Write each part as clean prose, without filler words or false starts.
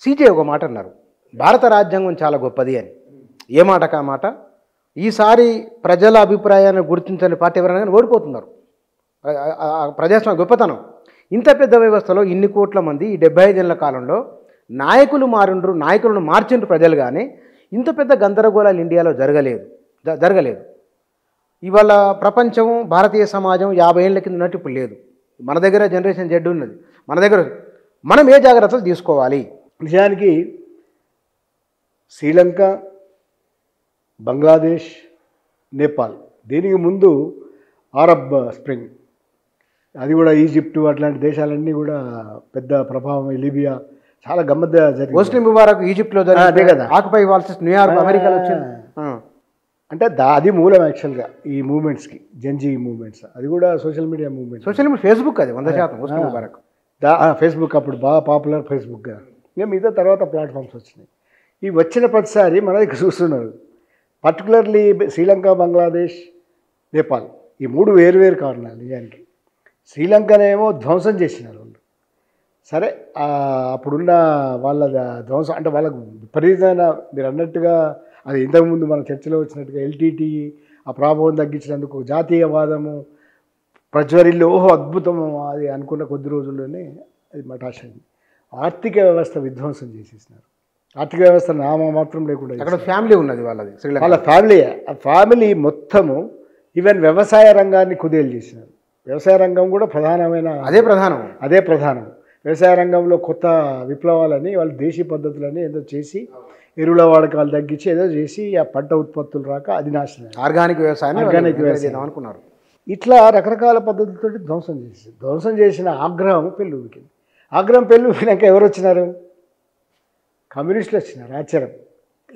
CJ ఒక మాట అన్నారు, భారత రాజ్యాంగం చాలా గొప్పది అని. ఏ మాటకా మాట? ఈసారి ప్రజల అభిప్రాయాన్ని గుర్తించని పార్టీ ఎవరైనా కానీ ఓడిపోతున్నారు. ప్రజాస్వామ్య గొప్పతనం. ఇంత పెద్ద వ్యవస్థలో ఇన్ని కోట్ల మంది ఈ 75 ఏళ్ల కాలంలో నాయకులు మారిండ్రు, నాయకులను మార్చిండ్రు ప్రజలు, కానీ ఇంత పెద్ద గందరగోళాలు ఇండియాలో జరగలేదు. ఇవాళ ప్రపంచం, భారతీయ సమాజం 50 ఏళ్ల కింద ఉన్నట్టు ఇప్పుడు లేదు. మన దగ్గర జనరేషన్ జెడ్ ఉన్నది. మనం ఏ జాగ్రత్తలు తీసుకోవాలి? నిజానికి శ్రీలంక, బంగ్లాదేశ్, నేపాల్, దీనికి ముందు అరబ్ స్ప్రింగ్, అది కూడా ఈజిప్టు అట్లాంటి దేశాలన్నీ కూడా పెద్ద ప్రభావం, లిబియా చాలా గమ్మత్తుగా జరిగింది. హోస్ని ముబారక్ ఈజిప్ట్లో అదే కదా, ఆకుపై వాల్సెస్ న్యూయార్క్ అమెరికాలో వచ్చింది. అంటే అది మూలం యాక్చువల్గా ఈ మూమెంట్స్కి, జంజీ మూమెంట్స్, అది కూడా social media moments. Social media, Facebook, అది 100% హోస్ని ముబారక్. ఫేస్బుక్ అప్పుడు బాగా పాపులర్ ఫేస్బుక్గా. ఇంకా మిగతా తర్వాత ప్లాట్ఫామ్స్ వచ్చినాయి. ఈ వచ్చిన ప్రతిసారి మన దగ్గర చూస్తున్నారు. పర్టికులర్లీ శ్రీలంక, బంగ్లాదేశ్, నేపాల్, ఈ 3 వేరు కారణాలు. నిజానికి శ్రీలంకనేమో ధ్వంసం చేసినారు వాళ్ళు. సరే, అప్పుడున్న వాళ్ళ ధ్వంసం అంటే వాళ్ళకు విపరీతమైన, మీరు అన్నట్టుగా అది ఇంతకుముందు మన చర్చలో వచ్చినట్టుగా ఎల్టీటీ ఆ ప్రభావం తగ్గించినందుకు జాతీయవాదము ప్రజ్వరిల్లు, ఓహో అద్భుతము అది అనుకున్న కొద్ది రోజుల్లోనే అది మటాషైంది. ఆర్థిక వ్యవస్థ విధ్వంసం చేసేసినారు. ఆర్థిక వ్యవస్థ నామమాత్రం లేకుండా. అక్కడ ఫ్యామిలీ ఉన్నది వాళ్ళది, వాళ్ళ ఫ్యామిలీ మొత్తము ఈవెన్ వ్యవసాయ రంగాన్ని కుదేలు చేసినారు. వ్యవసాయ రంగం కూడా ప్రధానమైన అదే ప్రధానం. వ్యవసాయ రంగంలో కొత్త విప్లవాలని, వాళ్ళు దేశీ పద్ధతులని ఏదో చేసి, ఎరువుల వాడకాలు తగ్గించి ఏదో చేసి ఆ పంట ఉత్పత్తులు రాక అది నాశనం. ఆర్గానిక్ వ్యవసాయం అనుకున్నారు. ఇట్లా రకరకాల పద్ధతులతో ధ్వంసం చేసిన ఆగ్రహం పెళ్ళుకింది. ఆగ్రహం పెళ్ళుకినాక ఎవరు వచ్చినారు? కమ్యూనిస్టులు వచ్చినారు. ఆశ్చర్యం.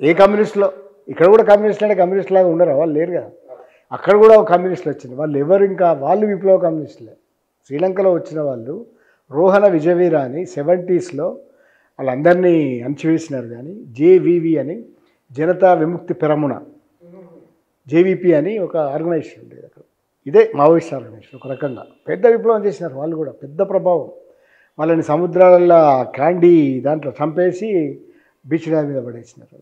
ఏ కమ్యూనిస్టులో? ఇక్కడ కూడా కమ్యూనిస్టులు అంటే కమ్యూనిస్ట్ లాగా ఉండరు, వాళ్ళు లేరు కదా. అక్కడ కూడా కమ్యూనిస్టులు వచ్చింది. వాళ్ళు ఎవరు? ఇంకా వాళ్ళు విప్లవ కమ్యూనిస్టులే. శ్రీలంకలో వచ్చిన వాళ్ళు రోహన విజయవీర అని 70s వాళ్ళందరినీ అణచివేసినారు. కానీ జేవివి అని, జనతా విముక్తి పెరమున, జేవిపి అని ఒక ఆర్గనైజేషన్ ఉండేది అక్కడ. ఇదే మావోయిస్ట్ ఆర్గనైజేషన్. ఒక రకంగా పెద్ద విప్లవం చేసినారు వాళ్ళు కూడా, పెద్ద ప్రభావం. వాళ్ళని సముద్రాలలో క్యాండీ దాంట్లో చంపేసి బీచ్ డ్యామ్ మీద పడేసినారు.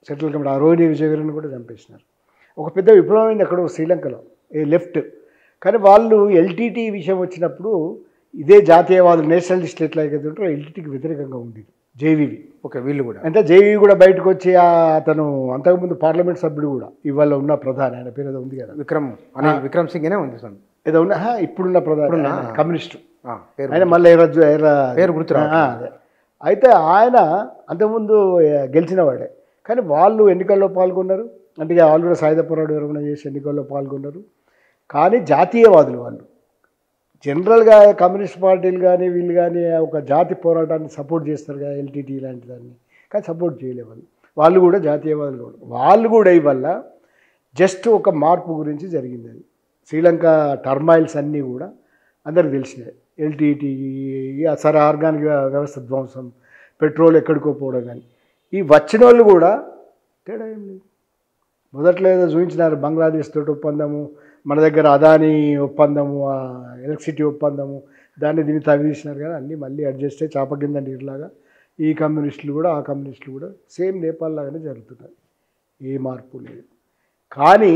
సెటిల్ కమిటీ ఆ రోహిణి విజయవీరని కూడా చంపేసినారు. ఒక పెద్ద విప్లవం అయింది అక్కడ శ్రీలంకలో, లెఫ్ట్. కానీ వాళ్ళు ఎల్టీటీ విషయం వచ్చినప్పుడు ఇదే జాతీయవాదులు, నేషనలిస్ట్ ఎట్లా అయితే ఉంటారో ఎల్టీటీకి వ్యతిరేకంగా ఉండేది జేవీవి. ఓకే, వీళ్ళు కూడా అంటే జేవీవి కూడా బయటకు వచ్చి, అతను అంతకుముందు పార్లమెంట్ సభ్యుడు కూడా, ఇవాళ ఉన్న ప్రధాని, ఆయన పేరు ఏదో ఉంది కదా, విక్రమ్ సింగ్ అనే ఉంది సార్, ఏదో ఉన్న ఇప్పుడున్న ప్రధాని కమ్యూనిస్టు ఆయన, మళ్ళీ పేరు గుర్తు. అయితే ఆయన అంతకుముందు గెలిచిన వాడే. కానీ వాళ్ళు ఎన్నికల్లో పాల్గొన్నారు. అంటే వాళ్ళు కూడా సాయుధ పోరాట విరమణ చేసి ఎన్నికల్లో పాల్గొన్నారు. కానీ జాతీయవాదులు వాళ్ళు. జనరల్గా కమ్యూనిస్ట్ పార్టీలు కానీ వీళ్ళు కానీ ఒక జాతి పోరాటాన్ని సపోర్ట్ చేస్తారు కదా, ఎల్టీటీ లాంటి దాన్ని. కానీ సపోర్ట్ చేయలే వాళ్ళు కూడా జాతీయవాదులు కూడా. వాళ్ళు కూడా ఇవల్ల జస్ట్ ఒక మార్పు గురించి జరిగింది. అది శ్రీలంక టర్మాయిల్స్ అన్నీ కూడా అందరికి తెలిసినాయి. ఎల్టీటీ, సరే ఆర్గానిక్ వ్యవస్థ ధ్వంసం, పెట్రోల్ ఎక్కడికో పోవడం, కానీ ఈ వచ్చిన వాళ్ళు కూడా తేడా ఏం లేదు. మొదట్లో ఏదో చూపించినారు, బంగ్లాదేశ్ తోటి ఒప్పందము, మన దగ్గర అదానీ ఒప్పందము, ఎలక్ట్రిసిటీ ఒప్పందము, దీన్ని తవ్విదీసినారు కదా, అన్నీ మళ్ళీ అడ్జస్ట్ అయ్యి చాప కింద నీరులాగా ఈ కమ్యూనిస్టులు కూడా ఆ కమ్యూనిస్టులు కూడా సేమ్ నేపాల్ లాగానే జరుగుతున్నారు. ఏ మార్పు లేదు. కానీ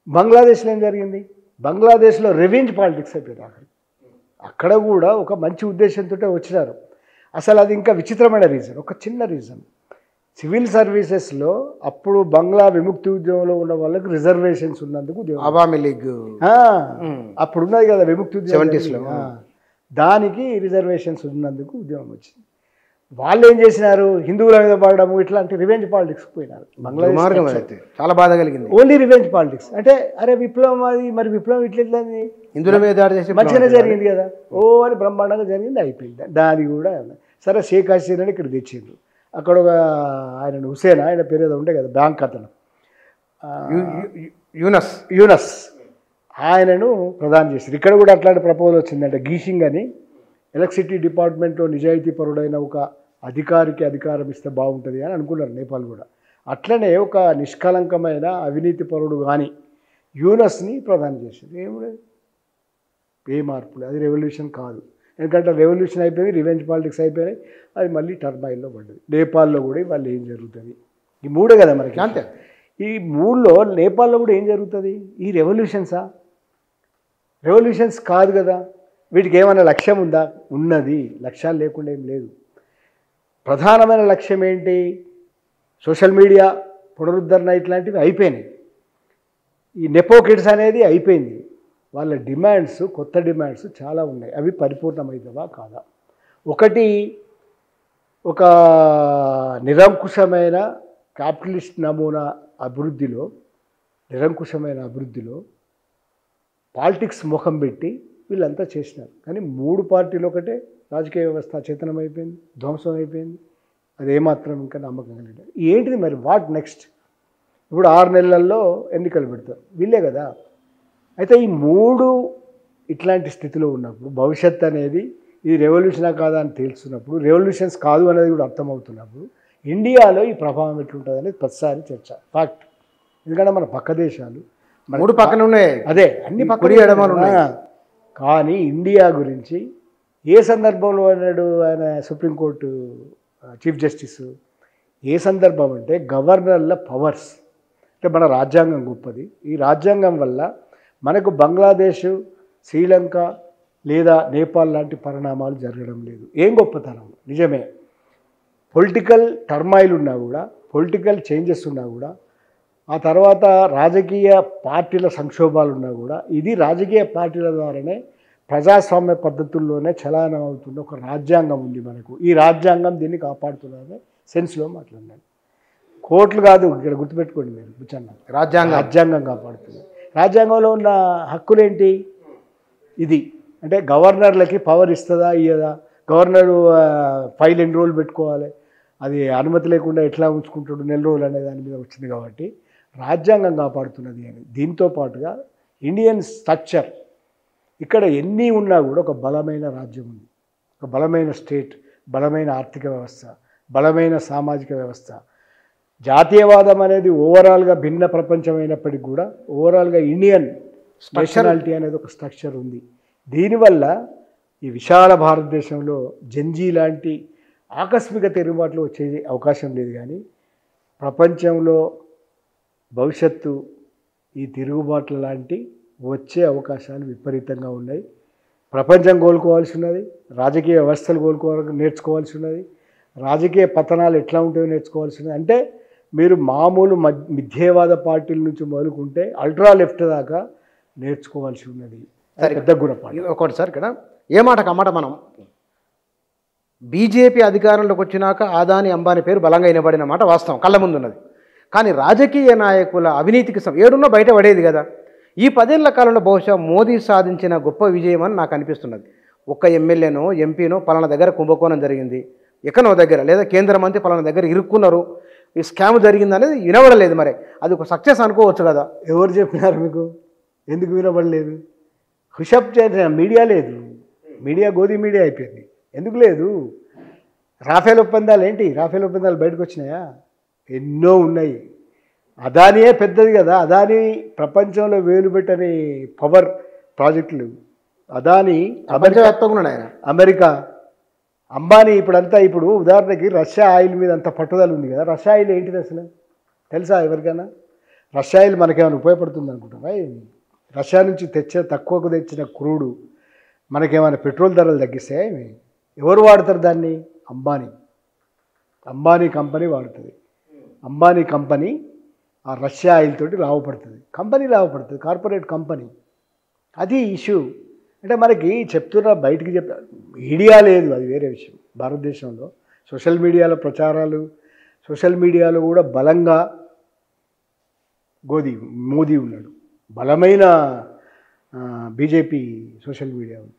బంగ్లాదేశ్లో ఏం జరిగింది? బంగ్లాదేశ్లో రివెంజ్ పాలిటిక్స్ అయిపోయింది ఆఖరికి. అక్కడ కూడా ఒక మంచి ఉద్దేశంతో వచ్చినారు. అసలు అది ఇంకా విచిత్రమైన రీజన్, ఒక చిన్న రీజన్. సివిల్ సర్వీసెస్లో అప్పుడు బంగ్లా విముక్తి ఉద్యమంలో ఉన్న వాళ్ళకి రిజర్వేషన్స్ ఉన్నందుకు అవామీ లీగ్ అప్పుడు ఉన్నది కదా విముక్తి ఉద్యమం 70sలో, దానికి రిజర్వేషన్స్ ఉన్నందుకు ఉద్యమం వచ్చింది. వాళ్ళు ఏం చేసినారు? హిందువుల మీద పడడము, ఇట్లాంటి రివెంజ్ పాలిటిక్స్ పోయినారు. బంగ్లాదేశ్ చాలా బాధ కలిగింది. Only revenge politics. అంటే అరే విప్లవం అది, మరి విప్లవం ఇట్లా హిందువుల మీద దాడి చేసి మంచిగానే జరిగింది కదా, ఓ అని బ్రహ్మాండంగా జరిగింది, అయిపోయింది. దాని కూడా సరే షేక్ హసీనాని ఇక్కడ తెచ్చిండ్రు. అక్కడ ఒక ఆయన హుసేన్, ఆయన పేరు ఏదో ఉండే కదా, బ్యాంక్ అతను యూనస్, ఆయనను ప్రధాని చేశారు. ఇక్కడ కూడా అట్లాంటి ప్రపోజల్ వచ్చిందంటే, గీషింగ్ అని ఎలక్ట్రిసిటీ డిపార్ట్మెంట్లో నిజాయితీ పరుడైన ఒక అధికారికి అధికారం ఇస్తే బాగుంటుంది అని అనుకున్నారు నేపాల్ కూడా. అట్లనే ఒక నిష్కలంకమైన అవినీతి పరుడు కానీ యూనస్ని ప్రధాని చేశారు. ఏ మార్పులు, అది రెవల్యూషన్ కాదు. ఎందుకంటే రెవల్యూషన్ అయిపోయింది, రివెంజ్ పాలిటిక్స్ అయిపోయినాయి, అది మళ్ళీ టర్మాయిల్లో పడ్డది. నేపాల్లో కూడా వాళ్ళు ఏం జరుగుతుంది, ఈ మూడే కదా మనకి. అంతే. ఈ మూడులో నేపాల్లో కూడా ఏం జరుగుతుంది? ఈ రెవల్యూషన్సా? రెవల్యూషన్స్ కాదు కదా. వీటికి ఏమైనా లక్ష్యం ఉందా? ఉన్నది. లక్ష్యాలు లేకుండా ఏం లేదు. ప్రధానమైన లక్ష్యం ఏంటి? సోషల్ మీడియా పునరుద్ధరణ ఇట్లాంటివి అయిపోయినాయి. ఈ నెపో కిడ్స్ అనేది అయిపోయింది. వాళ్ళ డిమాండ్స్, కొత్త డిమాండ్స్ చాలా ఉన్నాయి. అవి పరిపూర్ణమవుతావా కాదా? ఒకటి, ఒక నిరంకుశమైన క్యాపిటలిస్ట్ నమూనా అభివృద్ధిలో, నిరంకుశమైన అభివృద్ధిలో పాలిటిక్స్ ముఖం పెట్టి వీళ్ళంతా చేసినారు. కానీ 3 పార్టీలు ఒకటే, రాజకీయ వ్యవస్థ చేతనం అయిపోయింది, ధ్వంసం అయిపోయింది. అది ఏమాత్రం ఇంకా నమ్మకంగా లేదు. ఏంటిది మరి వాట్ నెక్స్ట్? ఇప్పుడు 6 నెలల్లో ఎన్నికలు పెడతారు వీళ్ళే కదా. అయితే ఈ 3 ఇట్లాంటి స్థితిలో ఉన్నప్పుడు భవిష్యత్ అనేది ఇది రెవల్యూషనా కాదా అని తెలుస్తున్నప్పుడు, రెవల్యూషన్స్ కాదు అనేది కూడా అర్థమవుతున్నప్పుడు ఇండియాలో ఈ ప్రభావం ఎట్లుంటుంది అనేది ప్రతిసారి చర్చ ఫ్యాక్ట్. ఎందుకంటే మన పక్క దేశాలు 3 పక్కన ఉన్నాయి, అదే అన్ని పక్కన ఎడమలు ఉన్నాయి. కానీ ఇండియా గురించి ఏ సందర్భంలో అన్నాడు ఆయన సుప్రీంకోర్టు చీఫ్ జస్టిస్? ఏ సందర్భం అంటే గవర్నర్ల పవర్స్. అంటే మన రాజ్యాంగం గొప్పది. ఈ రాజ్యాంగం వల్ల మనకు బంగ్లాదేశ్, శ్రీలంక లేదా నేపాల్ లాంటి పరిణామాలు జరగడం లేదు. ఏం గొప్పతనం? నిజమే, పొలిటికల్ టర్మాయిల్ ఉన్నా కూడా, పొలిటికల్ చేంజెస్ ఉన్నా కూడా, ఆ తర్వాత రాజకీయ పార్టీల సంక్షోభాలు ఉన్నా కూడా, ఇది రాజకీయ పార్టీల ద్వారానే ప్రజాస్వామ్య పద్ధతుల్లోనే చలానం అవుతున్న ఒక రాజ్యాంగం ఉంది మనకు. ఈ రాజ్యాంగం దీన్ని కాపాడుతున్నదే సెన్స్లో మాట్లాడినాను. కోర్టులు కాదు, ఇక్కడ గుర్తుపెట్టుకోండి మీరు కూర్చున్న రాజ్యాంగం కాపాడుతుంది. రాజ్యాంగంలో ఉన్న హక్కులేంటి? ఇది అంటే గవర్నర్లకి పవర్ ఇస్తుందా ఇయ్యదా? గవర్నరు ఫైల్ ఎన్ని రోజులు పెట్టుకోవాలి, అది అనుమతి లేకుండా ఎట్లా ఉంచుకుంటాడు, నెల రోజులు అనే దాని మీద వచ్చింది. కాబట్టి రాజ్యాంగం కాపాడుతున్నది అని. దీంతో పాటుగా ఇండియన్ స్ట్రక్చర్, ఇక్కడ ఎన్ని ఉన్నా కూడా ఒక బలమైన రాజ్యం ఉంది, ఒక బలమైన స్టేట్, బలమైన ఆర్థిక వ్యవస్థ, బలమైన సామాజిక వ్యవస్థ. జాతీయవాదం అనేది ఓవరాల్గా భిన్న ప్రపంచమైనప్పటికీ కూడా ఓవరాల్గా ఇండియన్ నేషనాలిటీ అనేది ఒక స్ట్రక్చర్ ఉంది. దీనివల్ల ఈ విశాల భారతదేశంలో జంజీ లాంటి ఆకస్మిక తిరుగుబాట్లు వచ్చే అవకాశం లేదు. కానీ ప్రపంచంలో భవిష్యత్తు ఈ తిరుగుబాట్ల లాంటి వచ్చే అవకాశాలు విపరీతంగా ఉన్నాయి. ప్రపంచం కోలుకోవాల్సి ఉన్నది, రాజకీయ వ్యవస్థలు నేర్చుకోవాల్సి ఉన్నది, రాజకీయ పతనాలు ఎట్లా ఉంటాయో నేర్చుకోవాల్సి ఉన్నది. అంటే మీరు మామూలు మిథ్యేవాద పార్టీల నుంచి మొదలుకుంటే అల్ట్రా లెఫ్ట్ దాకా నేర్చుకోవాల్సి ఉన్నది. పెద్ద గుణపాఠం. ఒకటి సార్, ఇక్కడ ఏ మాట కమాట మనం బీజేపీ అధికారంలోకి వచ్చినాక ఆదాని అంబానీ పేరు బలంగా వినబడిన మాట వాస్తవం, కళ్ళ ముందున్నది. కానీ రాజకీయ నాయకుల అవినీతికి ఏడున్నా బయట పడేది కదా. ఈ 10 ఏళ్ల కాలంలో బహుశా మోదీ సాధించిన గొప్ప విజయం అని నాకు అనిపిస్తున్నది. ఒక్క ఎమ్మెల్యేనో ఎంపీనో పలానా దగ్గర కుంభకోణం జరిగింది, ఎక్కనో దగ్గర, లేదా కేంద్ర మంత్రి పలానా దగ్గర ఇరుక్కున్నారు, ఈ స్కామ్ జరిగింది అనేది వినబడలేదు. మరి అది ఒక సక్సెస్ అనుకోవచ్చు కదా. ఎవరు చెప్పినారు మీకు? ఎందుకు వినబడలేదు? హుషప్ చేసిన మీడియా లేదు. మీడియా గోధి మీడియా అయిపోయింది. ఎందుకు లేదు? రాఫేల్ ఒప్పందాలు ఏంటి? రాఫేల్ ఒప్పందాలు బయటకు వచ్చినాయా? ఎన్నో ఉన్నాయి. అదానియే పెద్దది కదా. అదాని ప్రపంచంలో వేలు పెట్టని పవర్ ప్రాజెక్టులు. అదాని అమెరికా, అంబానీ ఇప్పుడంతా. ఇప్పుడు ఉదాహరణకి రష్యా ఆయిల్ మీద అంత పట్టుదల ఉంది కదా. రష్యా ఆయిల్ ఏంటిది అసలు తెలుసా ఎవరికైనా? రష్యా ఆయిల్ మనకేమైనా ఉపయోగపడుతుంది అనుకుంటారా? రష్యా నుంచి తక్కువకు తెచ్చిన క్రూడు మనకేమైనా పెట్రోల్ ధరలు తగ్గిస్తే ఎవరు వాడతారు దాన్ని? అంబానీ కంపెనీ వాడుతుంది. అంబానీ కంపెనీ ఆ రష్యా ఆయిల్ తోటి లాభపడుతుంది. కంపెనీ లాభపడుతుంది, కార్పొరేట్ కంపెనీ. అది ఇష్యూ. అంటే మనకి చెప్తున్న బయటికి మీడియా లేదు, అది వేరే విషయం. భారతదేశంలో సోషల్ మీడియాలో ప్రచారాలు, సోషల్ మీడియాలో కూడా బలంగా మోదీ ఉన్నాడు. బలమైన బీజేపీ సోషల్ మీడియా ఉంది.